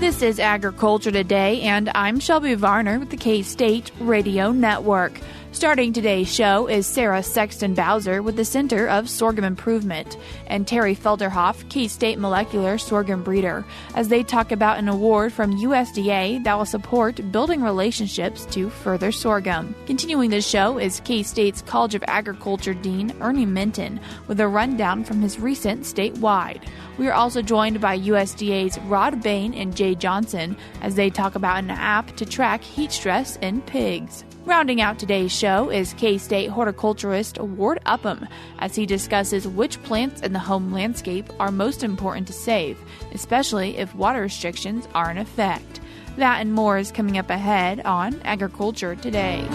This is Agriculture Today, and I'm Shelby Varner with the K-State Radio Network. Starting today's show is Sarah Sexton-Bowser with the Center of Sorghum Improvement and Terry Felderhoff, K-State molecular sorghum breeder, as they talk about an award from USDA that will support building relationships to further sorghum. Continuing the show is K-State's College of Agriculture Dean Ernie Minton with a rundown from his recent Statewide. We are also joined by USDA's Bain and Jay Johnson as they talk about an app to track heat stress in pigs. Rounding out today's show is K-State horticulturist Ward Upham as he discusses which plants in the home landscape are most important to save, especially if water restrictions are in effect. That and more is coming up ahead on Agriculture Today.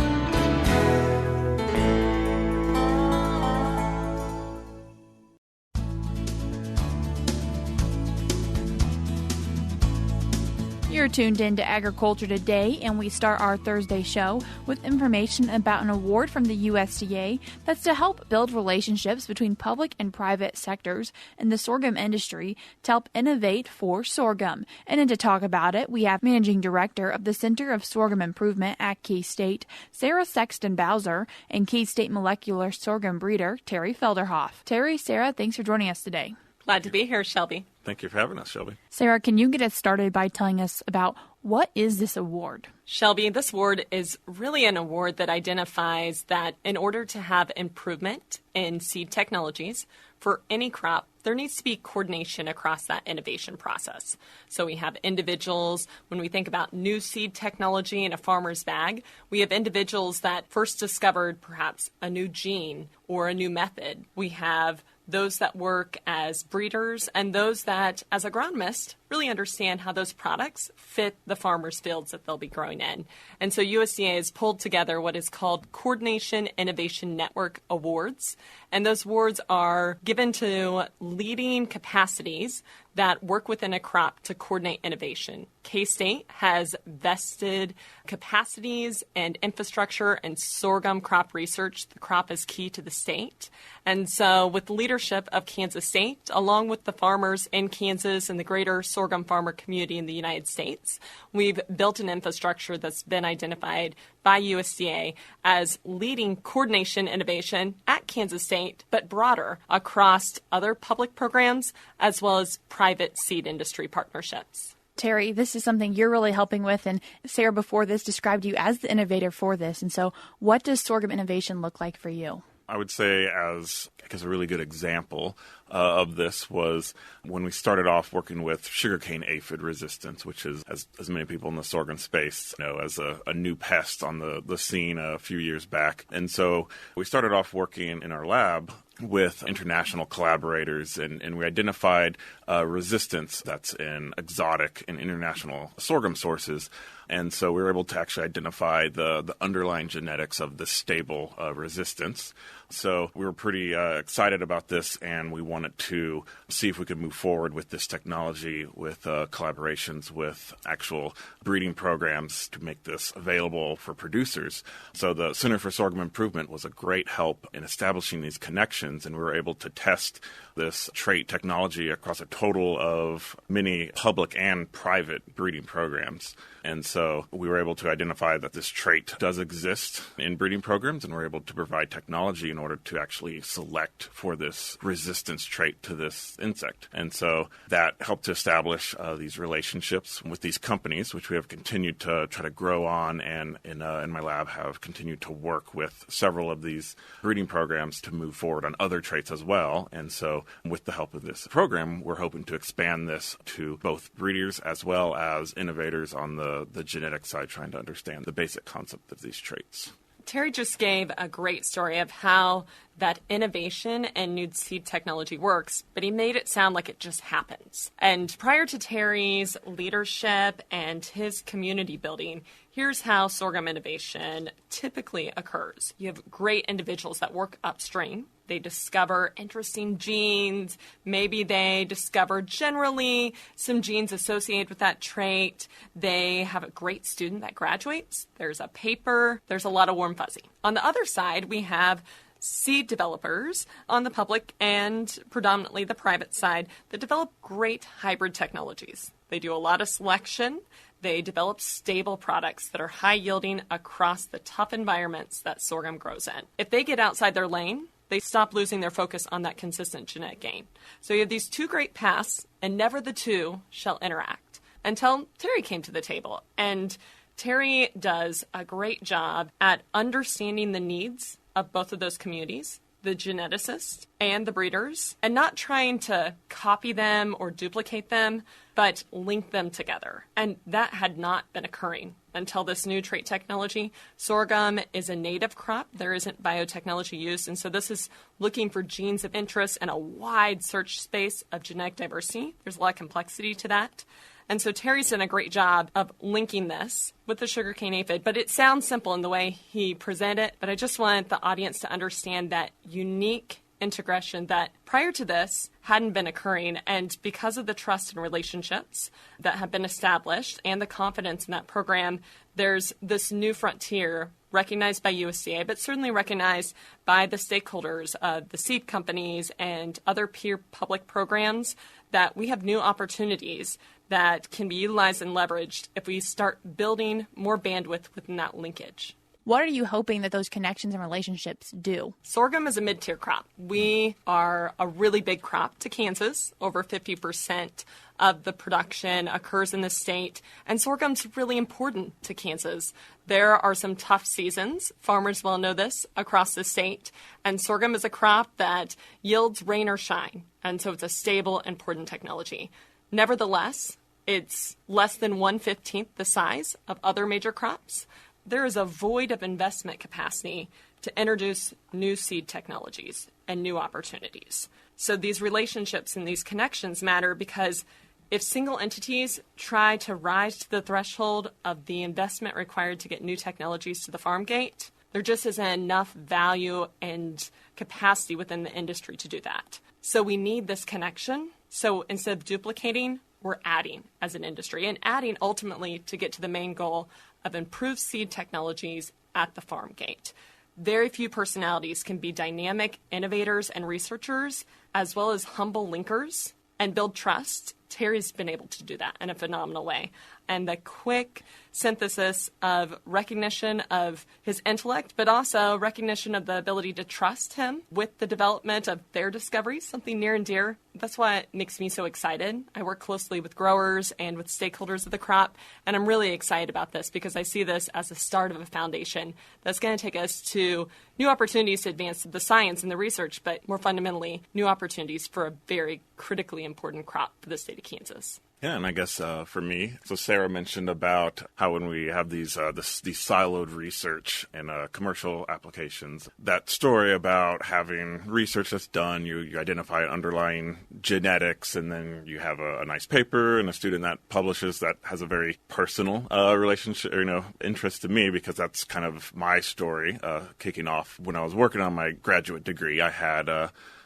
You're tuned in to Agriculture Today, and we start our Thursday show with information about an award from the USDA that's to help build relationships between public and private sectors in the sorghum industry to help innovate for sorghum. And then to talk about it, we have Managing Director of the Center of Sorghum Improvement at K-State, Sarah Sexton-Bowser, and K-State molecular sorghum breeder, Terry Felderhoff. Terry, Sarah, thanks for joining us today. Glad to be here, Shelby. Thank you for having us, Shelby. Sarah, can you get us started by telling us about what is this award? Shelby, this award is really an award that identifies that in order to have improvement in seed technologies for any crop, there needs to be coordination across that innovation process. So we have individuals, when we think about new seed technology in a farmer's bag, we have individuals that first discovered perhaps a new gene or a new method. We have those that work as breeders and those that, as agronomists, really understand how those products fit the farmers' fields that they'll be growing in. And so USDA has pulled together what is called Coordination Innovation Network Awards. And those awards are given to leading capacities that work within a crop to coordinate innovation. K-State has vested capacities and infrastructure and sorghum crop research. The crop is key to the state. And so with the leadership of Kansas State, along with the farmers in Kansas and the greater sorghum farmer community in the United States, we've built an infrastructure that's been identified by USDA as leading coordination innovation at Kansas State, but broader across other public programs as well as private seed industry partnerships. Terry, this is something you're really helping with, and Sarah before this described you as the innovator for this. And so what does sorghum innovation look like for you? I would say as a really good example of this was when we started off working with sugarcane aphid resistance, which is, as many people in the sorghum space know, as a new pest on the scene a few years back. And so we started off working in our lab with international collaborators, and we identified resistance that's in exotic and international sorghum sources. And so we were able to actually identify the underlying genetics of this stable resistance. So we were pretty excited about this, and we wanted to see if we could move forward with this technology with collaborations with actual breeding programs to make this available for producers. So the Center for Sorghum Improvement was a great help in establishing these connections, and we were able to test this trait technology across a total of many public and private breeding programs. And so we were able to identify that this trait does exist in breeding programs, and we're able to provide technology in order to actually select for this resistance trait to this insect. And so that helped to establish these relationships with these companies, which we have continued to try to grow on, and in my lab have continued to work with several of these breeding programs to move forward on other traits as well. And so with the help of this program, we're hoping to expand this to both breeders as well as innovators on the genetic side, trying to understand the basic concept of these traits. Terry just gave a great story of how that innovation and new seed technology works, but he made it sound like it just happens. And prior to Terry's leadership and his community building, here's how sorghum innovation typically occurs. You have great individuals that work upstream. They discover interesting genes. Maybe they discover generally some genes associated with that trait. They have a great student that graduates. There's a paper. There's a lot of warm fuzzy. On the other side, we have seed developers on the public and predominantly the private side that develop great hybrid technologies. They do a lot of selection. They develop stable products that are high yielding across the tough environments that sorghum grows in. If they get outside their lane, they stop losing their focus on that consistent genetic gain. So you have these two great paths, and never the two shall interact, until Terry came to the table. And Terry does a great job at understanding the needs of both of those communities, the geneticists and the breeders, and not trying to copy them or duplicate them, but link them together. And that had not been occurring until this new trait technology. Sorghum is a native crop. There isn't biotechnology used. And so this is looking for genes of interest and a wide search space of genetic diversity. There's a lot of complexity to that. And so Terry's done a great job of linking this with the sugarcane aphid, but it sounds simple in the way he presented it. But I just want the audience to understand that unique integration that prior to this hadn't been occurring. And because of the trust and relationships that have been established and the confidence in that program, there's this new frontier recognized by USDA, but certainly recognized by the stakeholders, the seed companies and other peer public programs, that we have new opportunities that can be utilized and leveraged if we start building more bandwidth within that linkage. What are you hoping that those connections and relationships do? Sorghum is a mid-tier crop. We are a really big crop to Kansas. Over 50% of the production occurs in the state, and sorghum's really important to Kansas. There are some tough seasons. Farmers well know this across the state, and sorghum is a crop that yields rain or shine, and so it's a stable, important technology. Nevertheless, it's less than 1/15 the size of other major crops. There is a void of investment capacity to introduce new seed technologies and new opportunities. So these relationships and these connections matter because if single entities try to rise to the threshold of the investment required to get new technologies to the farm gate, there just isn't enough value and capacity within the industry to do that. So we need this connection. So instead of duplicating, we're adding as an industry, and adding ultimately to get to the main goal of improved seed technologies at the farm gate. Very few personalities can be dynamic innovators and researchers, as well as humble linkers and build trust. Terry's been able to do that in a phenomenal way. And the quick synthesis of recognition of his intellect, but also recognition of the ability to trust him with the development of their discoveries, something near and dear. That's what makes me so excited. I work closely with growers and with stakeholders of the crop, and I'm really excited about this because I see this as the start of a foundation that's going to take us to new opportunities to advance the science and the research, but more fundamentally, new opportunities for a very critically important crop for the state of Kansas. Yeah, and I guess for me, so Sarah mentioned about how when we have these siloed research and commercial applications, that story about having research that's done, you identify underlying genetics, and then you have a nice paper and a student that publishes that has a very personal relationship, interest to me, because that's kind of my story kicking off when I was working on my graduate degree. I had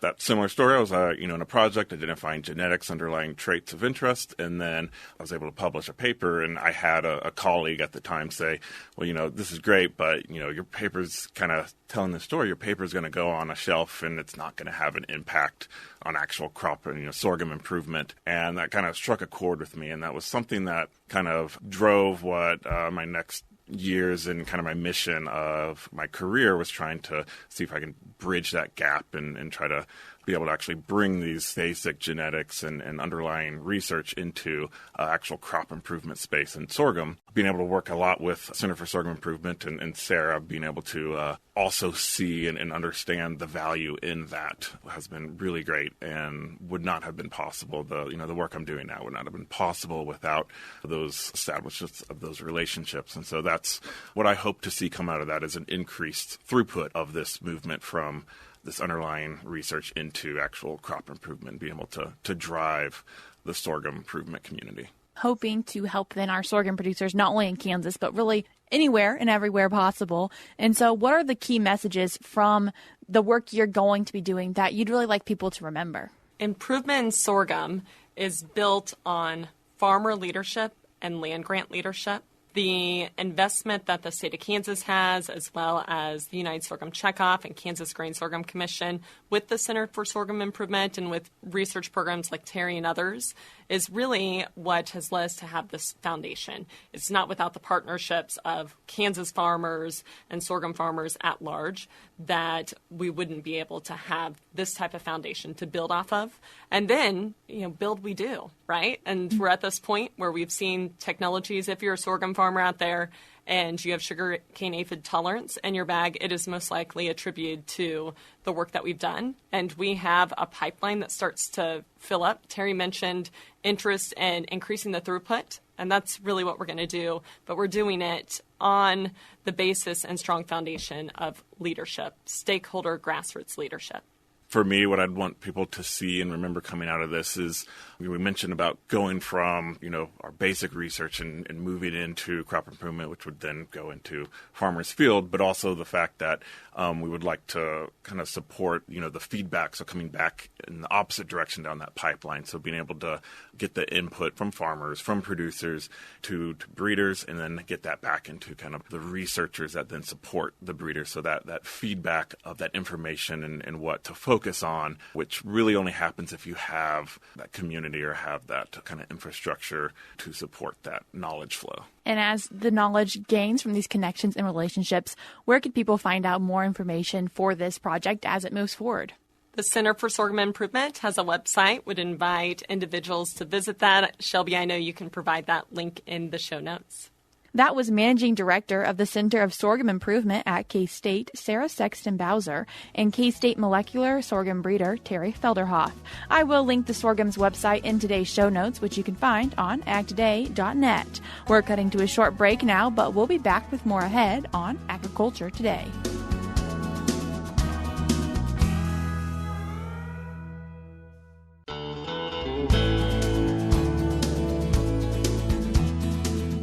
that similar story. I was, in a project identifying genetics underlying traits of interest, and then I was able to publish a paper, and I had a colleague at the time say, well, this is great, but, your paper's kind of telling the story. Your paper's going to go on a shelf, and it's not going to have an impact on actual crop, sorghum improvement. And that kind of struck a chord with me, and that was something that kind of drove what my next years and kind of my mission of my career was, trying to see if I can bridge that gap and try to be able to actually bring these basic genetics and underlying research into actual crop improvement space in sorghum. Being able to work a lot with Center for Sorghum Improvement and Sarah, being able to also see and understand the value in that has been really great, and would not have been possible. The work I'm doing now would not have been possible without those establishments of those relationships. And so that's what I hope to see come out of that, is an increased throughput of this movement from this underlying research into actual crop improvement, being able to drive the sorghum improvement community. Hoping to help then our sorghum producers, not only in Kansas, but really anywhere and everywhere possible. And so what are the key messages from the work you're going to be doing that you'd really like people to remember? Improvement in sorghum is built on farmer leadership and land grant leadership. the investment that the state of Kansas has, as well as the United Sorghum Checkoff and Kansas Grain Sorghum Commission with the Center for Sorghum Improvement and with research programs like Terry and others, is really what has led us to have this foundation. It's not without the partnerships of Kansas farmers and sorghum farmers at large that we wouldn't be able to have this type of foundation to build off of. And then, build we do, right? And we're at this point where we've seen technologies. If you're a sorghum farmer out there and you have sugarcane aphid tolerance in your bag, it is most likely attributed to the work that we've done. And we have a pipeline that starts to fill up. Terry mentioned interest in increasing the throughput, and that's really what we're going to do. But we're doing it on the basis and strong foundation of leadership, stakeholder grassroots leadership. For me, what I'd want people to see and remember coming out of this is we mentioned about going from, our basic research and moving into crop improvement, which would then go into farmers' field, but also the fact that we would like to kind of support, the feedback, so coming back in the opposite direction down that pipeline. So being able to get the input from farmers, from producers to breeders, and then get that back into kind of the researchers that then support the breeders. So that feedback of that information and what to focus on, which really only happens if you have that community or have that kind of infrastructure to support that knowledge flow. And as the knowledge gains from these connections and relationships, where can people find out more information for this project as it moves forward? The Center for Sorghum Improvement has a website. Would invite individuals to visit that. Shelby, I know you can provide that link in the show notes. That was Managing Director of the Center of Sorghum Improvement at K-State, Sarah Sexton-Bowser, and K-State molecular sorghum breeder, Terry Felderhoff. I will link the sorghum's website in today's show notes, which you can find on agtoday.net. We're cutting to a short break now, but we'll be back with more ahead on Agriculture Today.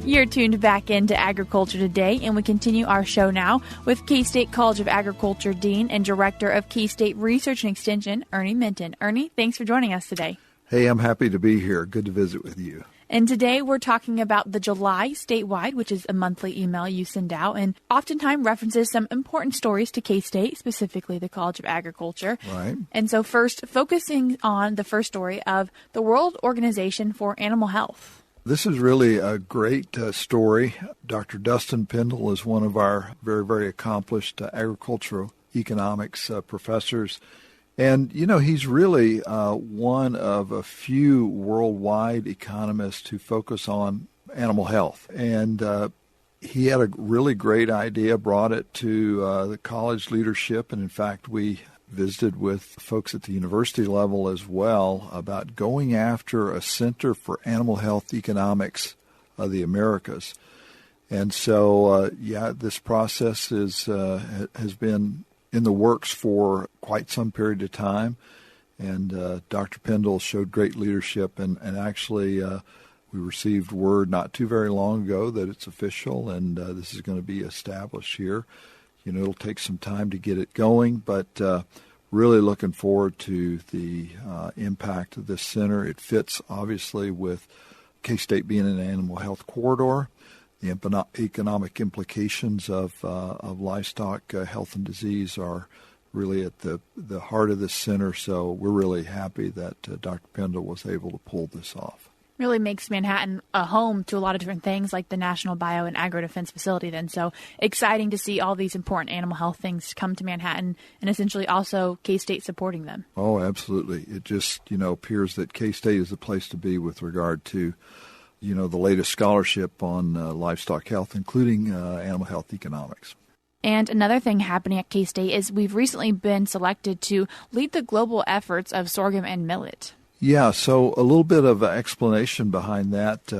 You're tuned back into Agriculture Today, and we continue our show now with K-State College of Agriculture Dean and Director of K-State Research and Extension, Ernie Minton. Ernie, thanks for joining us today. Hey, I'm happy to be here. Good to visit with you. And today we're talking about the July Statewide, which is a monthly email you send out, and oftentimes references some important stories to K-State, specifically the College of Agriculture. Right. And so first, focusing on the first story of the World Organization for Animal Health. This is really a great story. Dr. Dustin Pendle is one of our very, very accomplished agricultural economics professors. And, he's really one of a few worldwide economists who focus on animal health. And he had a really great idea, brought it to the college leadership. And, in fact, we visited with folks at the university level as well about going after a Center for Animal Health Economics of the Americas. And so, this process has been in the works for quite some period of time. And Dr. Pendle showed great leadership. And actually, we received word not too very long ago that it's official, and this is going to be established here. It'll take some time to get it going, but really looking forward to the impact of this center. It fits, obviously, with K-State being an animal health corridor. The economic implications of livestock health and disease are really at the heart of this center, so we're really happy that Dr. Pendle was able to pull this off. Really makes Manhattan a home to a lot of different things like the National Bio and Agro Defense Facility then. So exciting to see all these important animal health things come to Manhattan and essentially also K-State supporting them. Oh, absolutely. It just, appears that K-State is the place to be with regard to, the latest scholarship on livestock health, including animal health economics. And another thing happening at K-State is we've recently been selected to lead the global efforts of sorghum and millet. Yeah, so a little bit of explanation behind that.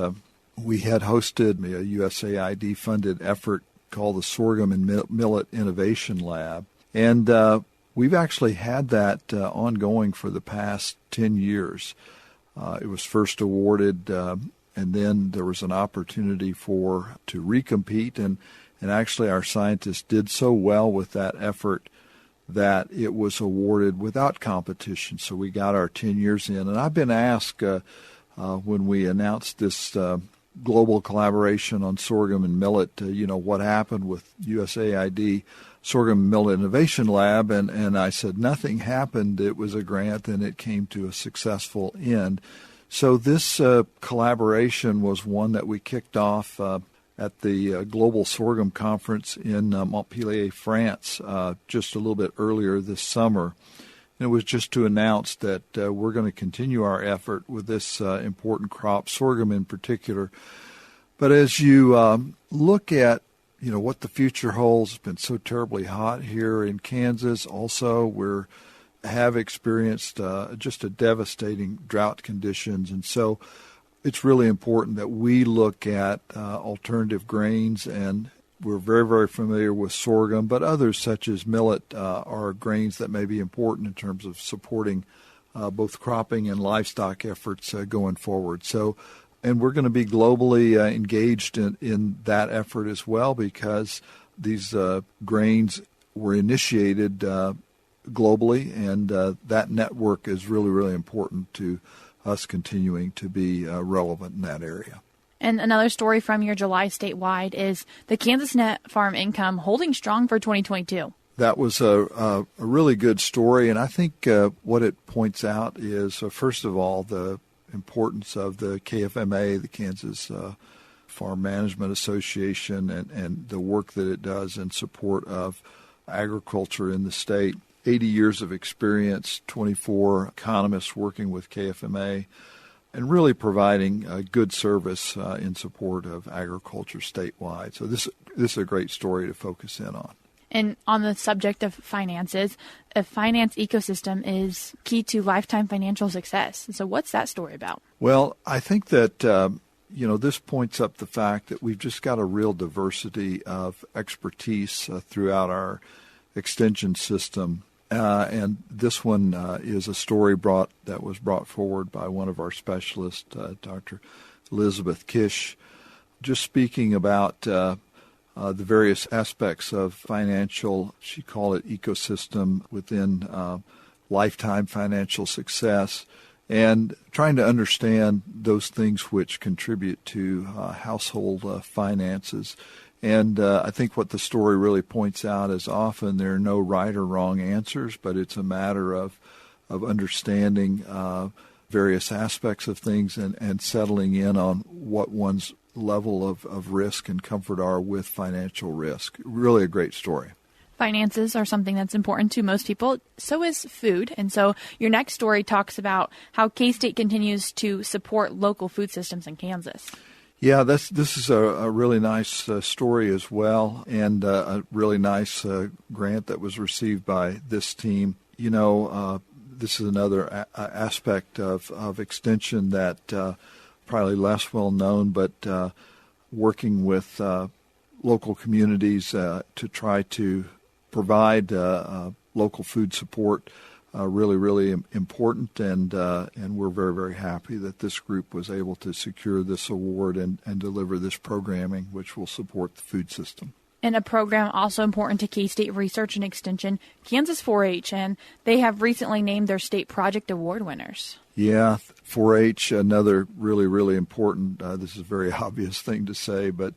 We had hosted a USAID-funded effort called the Sorghum and Millet Innovation Lab. And we've actually had that ongoing for the past 10 years. It was first awarded, and then there was an opportunity to recompete. And actually our scientists did so well with that effort that it was awarded without competition. So we got our 10 years in. And I've been asked when we announced this global collaboration on sorghum and millet, what happened with USAID Sorghum and Millet Innovation Lab, and I said nothing happened. It was a grant, and it came to a successful end. So this collaboration was one that we kicked off at the Global Sorghum Conference in Montpellier, France, just a little bit earlier this summer. And it was just to announce that we're going to continue our effort with this important crop, sorghum in particular. But as you look at what the future holds, it's been so terribly hot here in Kansas. Also, we have experienced just a devastating drought conditions. And so it's really important that we look at alternative grains, and we're very, very familiar with sorghum, but others such as millet are grains that may be important in terms of supporting both cropping and livestock efforts going forward. So, and we're going to be globally engaged in that effort as well, because these grains were initiated globally, and that network is really, really important to us continuing to be relevant in that area. And another story from your July statewide is the Kansas net farm income holding strong for 2022. That was a really good story, and I think what it points out is, first of all, the importance of the KFMA, the Kansas Farm Management Association, and the work that it does in support of agriculture in the state. 80 years of experience, 24 economists working with KFMA, and really providing a good service in support of agriculture statewide. So this is a great story to focus in on. And on the subject of finances, a finance ecosystem is key to lifetime financial success. So what's that story about? Well, I think that, this points up the fact that we've just got a real diversity of expertise throughout our extension system. And this one is a story that was brought forward by one of our specialists, Dr. Elizabeth Kish, just speaking about the various aspects of financial, she called it ecosystem within lifetime financial success, and trying to understand those things which contribute to household finances. And I think what the story really points out is often there are no right or wrong answers, but it's a matter of understanding various aspects of things and settling in on what one's level of risk and comfort are with financial risk. Really a great story. Finances are something that's important to most people. So is food. And so your next story talks about how K-State continues to support local food systems in Kansas. Yeah, this is a really nice story as well, and a really nice grant that was received by this team. This is another aspect of extension that probably less well known, but working with local communities to try to provide local food support. Really, really important, and we're very, very happy that this group was able to secure this award and deliver this programming, which will support the food system. And a program also important to K-State Research and Extension, Kansas 4-H, and they have recently named their state project award winners. Yeah, 4-H, another really, really important, this is a very obvious thing to say, but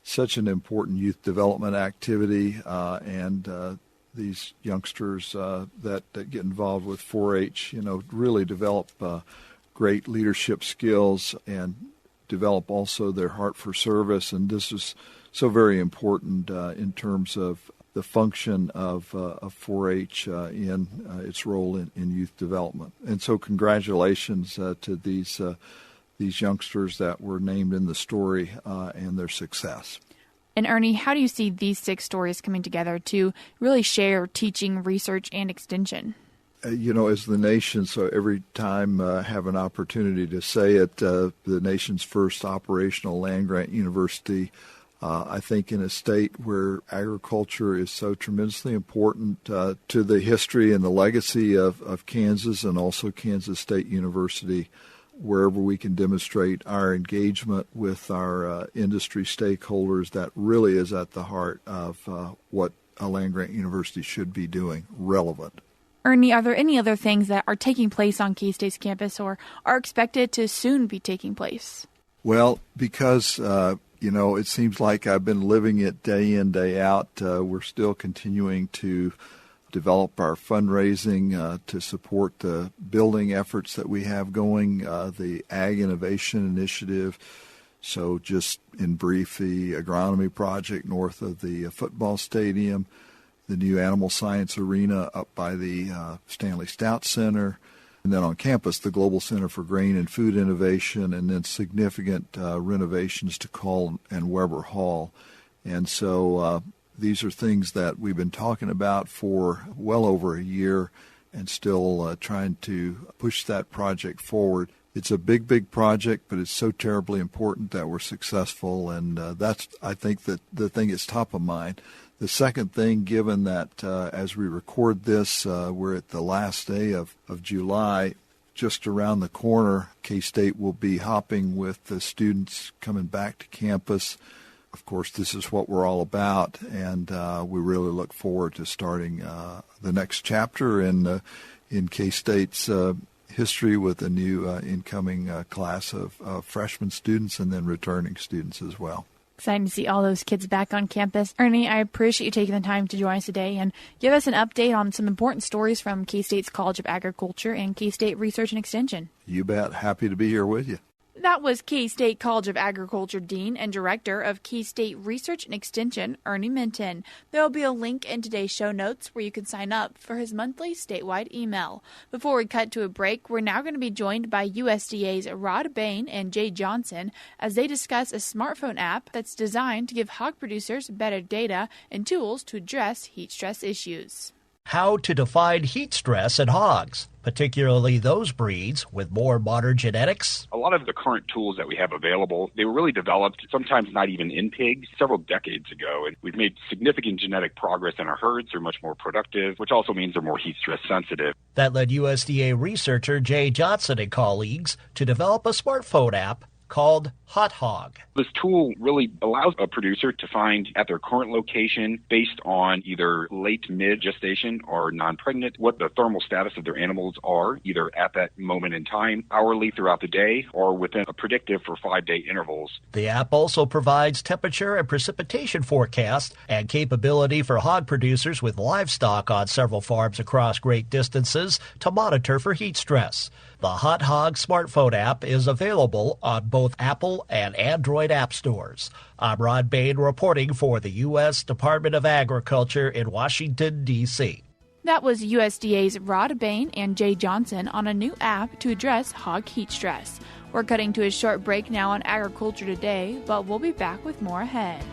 such an important youth development activity, and these youngsters that get involved with 4-H, really develop great leadership skills and develop also their heart for service. And this is so very important in terms of the function of 4-H in its role in youth development. And so congratulations to these youngsters that were named in the story and their success. And Ernie, how do you see these 6 stories coming together to really share teaching, research, and extension? As the nation, so every time I have an opportunity to say it, the nation's first operational land-grant university, I think in a state where agriculture is so tremendously important to the history and the legacy of Kansas and also Kansas State University, wherever we can demonstrate our engagement with our industry stakeholders, that really is at the heart of what a land-grant university should be doing, relevant. Ernie, are there any other things that are taking place on K-State's campus or are expected to soon be taking place? Well, because, it seems like I've been living it day in, day out. We're still continuing to develop our fundraising to support the building efforts that we have going, the Ag Innovation Initiative. So just in brief, the agronomy project north of the football stadium, the new animal science arena up by the Stanley Stout Center, and then on campus, the Global Center for Grain and Food Innovation, and then significant renovations to Call and Weber Hall. And so these are things that we've been talking about for well over a year and still trying to push that project forward. It's a big, big project, but it's so terribly important that we're successful, and that's, I think, that the thing is top of mind. The second thing, given that as we record this, we're at the last day of July, just around the corner, K-State will be hopping with the students coming back to campus. Of course, this is what we're all about, and we really look forward to starting the next chapter in K-State's history with a new incoming class of freshman students and then returning students as well. Exciting to see all those kids back on campus. Ernie, I appreciate you taking the time to join us today and give us an update on some important stories from K-State's College of Agriculture and K-State Research and Extension. You bet. Happy to be here with you. That was K-State College of Agriculture Dean and Director of K-State Research and Extension, Ernie Minton. There will be a link in today's show notes where you can sign up for his monthly statewide email. Before we cut to a break, we're now going to be joined by USDA's Ward Bain and Jay Johnson as they discuss a smartphone app that's designed to give hog producers better data and tools to address heat stress issues. How to define heat stress in hogs, particularly those breeds with more modern genetics. A lot of the current tools that we have available, they were really developed, sometimes not even in pigs, several decades ago. And we've made significant genetic progress in our herds. They're much more productive, which also means they're more heat stress sensitive. That led USDA researcher Jay Johnson and colleagues to develop a smartphone app called Hot Hog. This tool really allows a producer to find at their current location, based on either late mid gestation or non-pregnant, what the thermal status of their animals are, either at that moment in time, hourly throughout the day, or within a predictive for 5-day intervals. The app also provides temperature and precipitation forecasts and capability for hog producers with livestock on several farms across great distances to monitor for heat stress. The Hot Hog smartphone app is available on both Apple and Android app stores. I'm Rod Bain reporting for the U.S. Department of Agriculture in Washington, D.C. That was USDA's Ward Bain and Jay Johnson on a new app to address hog heat stress. We're cutting to a short break now on Agriculture Today, but we'll be back with more ahead.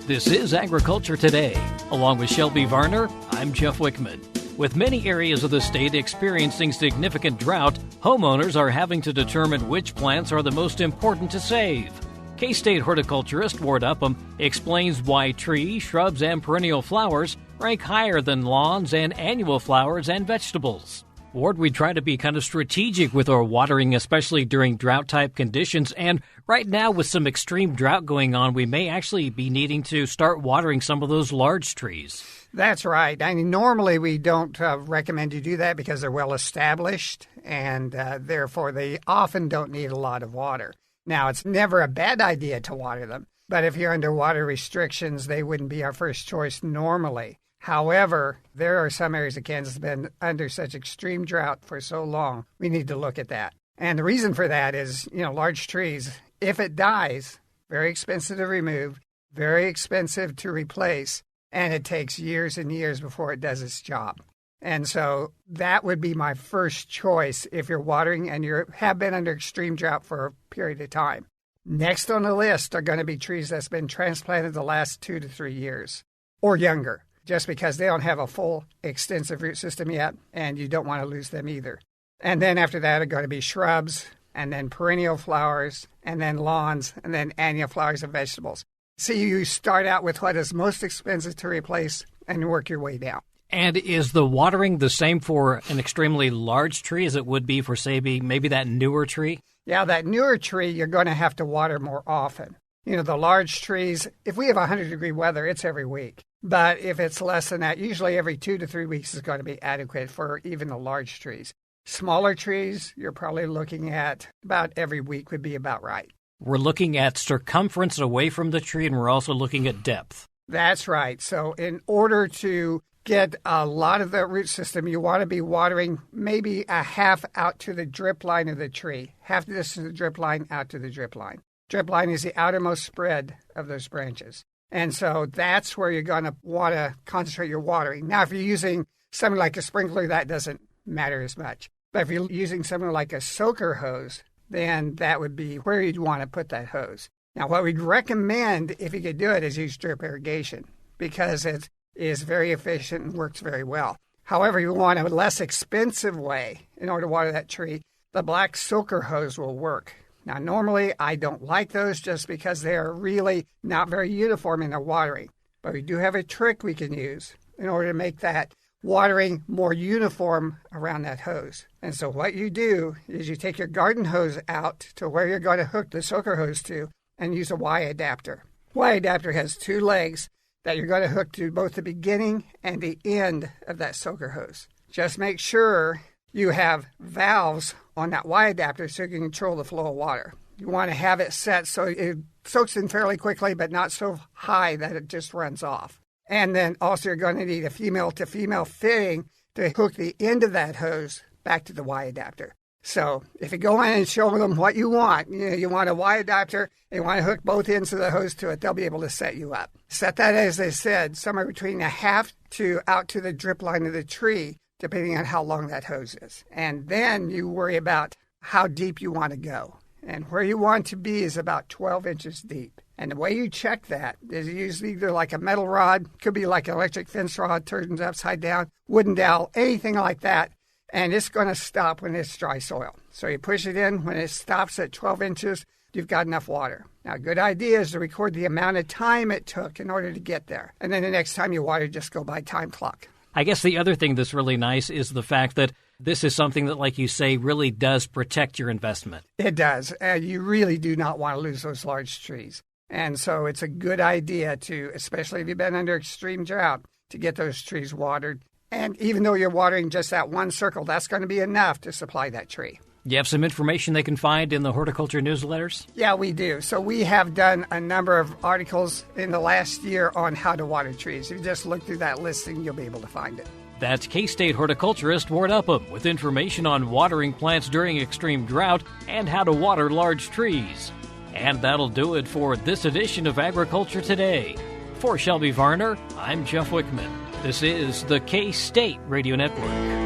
This is Agriculture Today. Along with Shelby Varner, I'm Jeff Wickman. With many areas of the state experiencing significant drought, homeowners are having to determine which plants are the most important to save. K-State horticulturist Ward Upham explains why trees, shrubs, and perennial flowers rank higher than lawns and annual flowers and vegetables. Ward, we try to be kind of strategic with our watering, especially during drought-type conditions. And right now, with some extreme drought going on, we may actually be needing to start watering some of those large trees. That's right. I mean, normally we don't recommend you do that because they're well established, and therefore they often don't need a lot of water. Now, it's never a bad idea to water them, but if you're under water restrictions, they wouldn't be our first choice normally. However, there are some areas of Kansas that have been under such extreme drought for so long, we need to look at that. And the reason for that is, large trees, if it dies, very expensive to remove, very expensive to replace, and it takes years and years before it does its job. And so that would be my first choice if you're watering and you have been under extreme drought for a period of time. Next on the list are going to be trees that's been transplanted the last 2 to 3 years or younger, just because they don't have a full extensive root system yet, and you don't want to lose them either. And then after that are going to be shrubs, and then perennial flowers, and then lawns, and then annual flowers and vegetables. So you start out with what is most expensive to replace and work your way down. And is the watering the same for an extremely large tree as it would be for, say, maybe that newer tree? Yeah, that newer tree, you're going to have to water more often. You know, the large trees, if we have 100-degree weather, it's every week. But if it's less than that, usually every 2 to 3 weeks is going to be adequate for even the large trees. Smaller trees, you're probably looking at about every week would be about right. We're looking at circumference away from the tree, and we're also looking at depth. That's right. So in order to get a lot of the root system, you want to be watering maybe a half out to the drip line of the tree. Half the distance of the drip line out to the drip line. Drip line is the outermost spread of those branches. And so that's where you're going to want to concentrate your watering. Now, if you're using something like a sprinkler, that doesn't matter as much. But if you're using something like a soaker hose, then that would be where you'd want to put that hose. Now, what we'd recommend, if you could do it, is use drip irrigation because it is very efficient and works very well. However, you want a less expensive way in order to water that tree. The black soaker hose will work. Now, normally, I don't like those just because they are really not very uniform in their watering. But we do have a trick we can use in order to make that watering more uniform around that hose. And so what you do is you take your garden hose out to where you're going to hook the soaker hose to and use a Y adapter. Y adapter has 2 legs that you're going to hook to both the beginning and the end of that soaker hose. Just make sure you have valves on that Y adapter so you can control the flow of water. You want to have it set so it soaks in fairly quickly, but not so high that it just runs off. And then also you're going to need a female-to-female fitting to hook the end of that hose back to the Y adapter. So if you go in and show them what you want, you want a Y adapter, and you want to hook both ends of the hose to it, they'll be able to set you up. Set that, as I said, somewhere between a half to out to the drip line of the tree, depending on how long that hose is. And then you worry about how deep you want to go. And where you want to be is about 12 inches deep. And the way you check that is you use either like a metal rod, could be like an electric fence rod, turns upside down, wooden dowel, anything like that. And it's going to stop when it's dry soil. So you push it in. When it stops at 12 inches, you've got enough water. Now, a good idea is to record the amount of time it took in order to get there. And then the next time you water, just go by time clock. I guess the other thing that's really nice is the fact that this is something that, like you say, really does protect your investment. It does. And you really do not want to lose those large trees. And so it's a good idea to, especially if you've been under extreme drought, to get those trees watered. And even though you're watering just that one circle, that's going to be enough to supply that tree. You have some information they can find in the horticulture newsletters? Yeah, we do. So we have done a number of articles in the last year on how to water trees. If you just look through that listing, you'll be able to find it. That's K-State horticulturist Ward Upham with information on watering plants during extreme drought and how to water large trees. And that'll do it for this edition of Agriculture Today. For Shelby Varner, I'm Jeff Wickman. This is the K-State Radio Network.